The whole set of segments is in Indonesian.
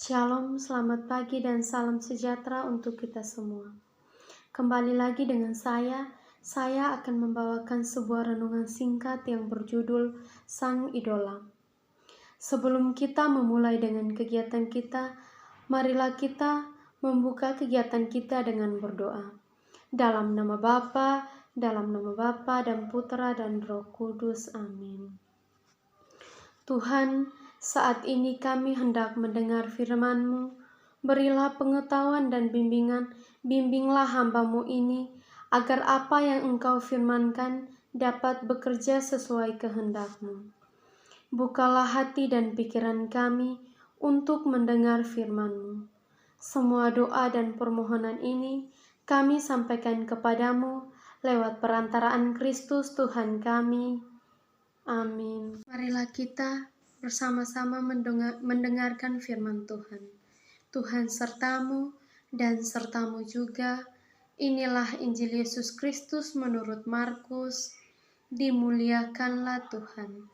Shalom, selamat pagi dan salam sejahtera untuk kita semua. Kembali lagi dengan saya akan membawakan sebuah renungan singkat yang berjudul Sang Idola. Sebelum kita memulai dengan kegiatan kita, marilah kita membuka kegiatan kita dengan berdoa. Dalam nama Bapa, dan Putra dan Roh Kudus. Amin. Tuhan, saat ini kami hendak mendengar firman-Mu. Berilah pengetahuan dan bimbinglah hamba-Mu ini, agar apa yang Engkau firmankan dapat bekerja sesuai kehendak-Mu. Bukalah hati dan pikiran kami untuk mendengar firman-Mu. Semua doa dan permohonan ini kami sampaikan kepadamu lewat perantaraan Kristus Tuhan kami. Amin. Marilah kita bersama-sama mendengarkan firman Tuhan. Tuhan sertamu dan sertamu juga. Inilah Injil Yesus Kristus menurut Markus. Dimuliakanlah Tuhan.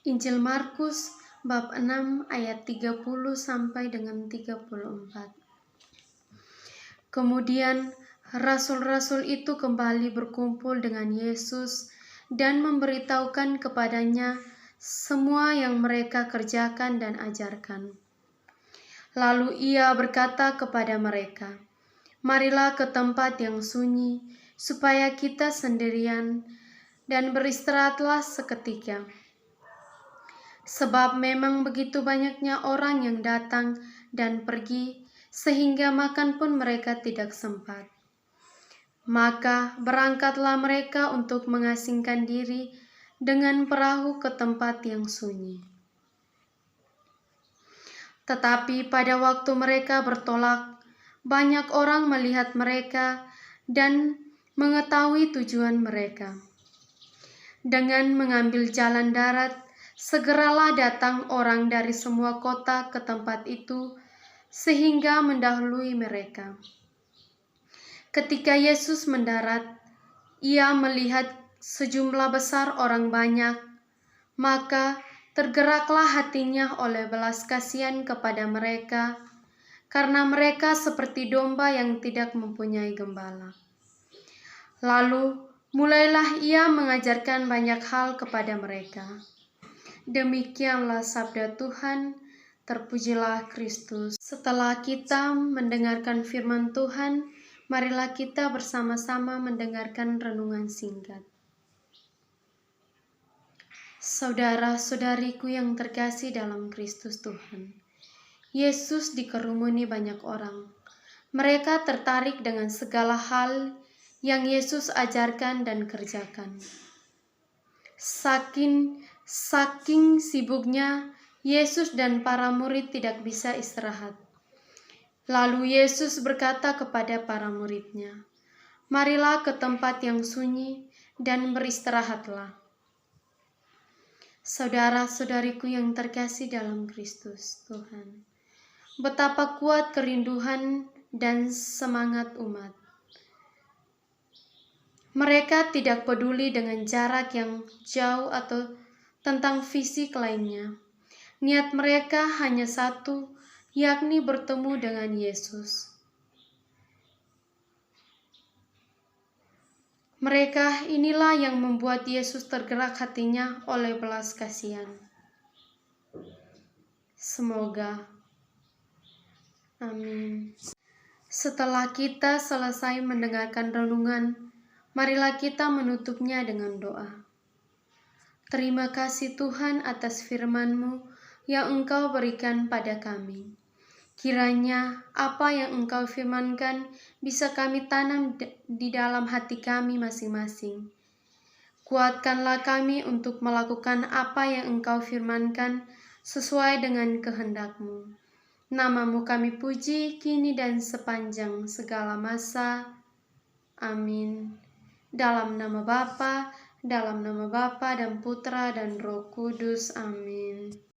Injil Markus bab 6 ayat 30 sampai dengan 34. Kemudian rasul-rasul itu kembali berkumpul dengan Yesus dan memberitahukan kepadanya semua yang mereka kerjakan dan ajarkan. Lalu ia berkata kepada mereka, "Marilah ke tempat yang sunyi, supaya kita sendirian, dan beristirahatlah seketika. Sebab memang begitu banyaknya orang yang datang dan pergi, sehingga makan pun mereka tidak sempat." Maka berangkatlah mereka untuk mengasingkan diri dengan perahu ke tempat yang sunyi. Tetapi pada waktu mereka bertolak, banyak orang melihat mereka dan mengetahui tujuan mereka. Dengan mengambil jalan darat, segeralah datang orang dari semua kota ke tempat itu, sehingga mendahului mereka. Ketika Yesus mendarat, ia melihat sejumlah besar orang banyak, maka tergeraklah hatinya oleh belas kasihan kepada mereka, karena mereka seperti domba yang tidak mempunyai gembala. Lalu mulailah ia mengajarkan banyak hal kepada mereka. Demikianlah sabda Tuhan, terpujilah Kristus. Setelah kita mendengarkan firman Tuhan, marilah kita bersama-sama mendengarkan renungan singkat. Saudara-saudariku yang terkasih dalam Kristus Tuhan, Yesus dikerumuni banyak orang. Mereka tertarik dengan segala hal yang Yesus ajarkan dan kerjakan. Saking sibuknya, Yesus dan para murid tidak bisa istirahat. Lalu Yesus berkata kepada para murid-Nya, "Marilah ke tempat yang sunyi dan beristirahatlah." Saudara-saudariku yang terkasih dalam Kristus Tuhan, betapa kuat kerinduan dan semangat umat. Mereka tidak peduli dengan jarak yang jauh atau tentang fisik lainnya. Niat mereka hanya satu, yakni bertemu dengan Yesus. Mereka inilah yang membuat Yesus tergerak hatinya oleh belas kasihan. Semoga. Amin. Setelah kita selesai mendengarkan renungan, marilah kita menutupnya dengan doa. Terima kasih Tuhan atas firman-Mu yang Engkau berikan pada kami. Kiranya apa yang Engkau firmankan bisa kami tanam di dalam hati kami masing-masing. Kuatkanlah kami untuk melakukan apa yang Engkau firmankan sesuai dengan kehendak-Mu. Nama-Mu kami puji kini dan sepanjang segala masa. Amin. Dalam nama Bapa, dan Putra dan Roh Kudus. Amin.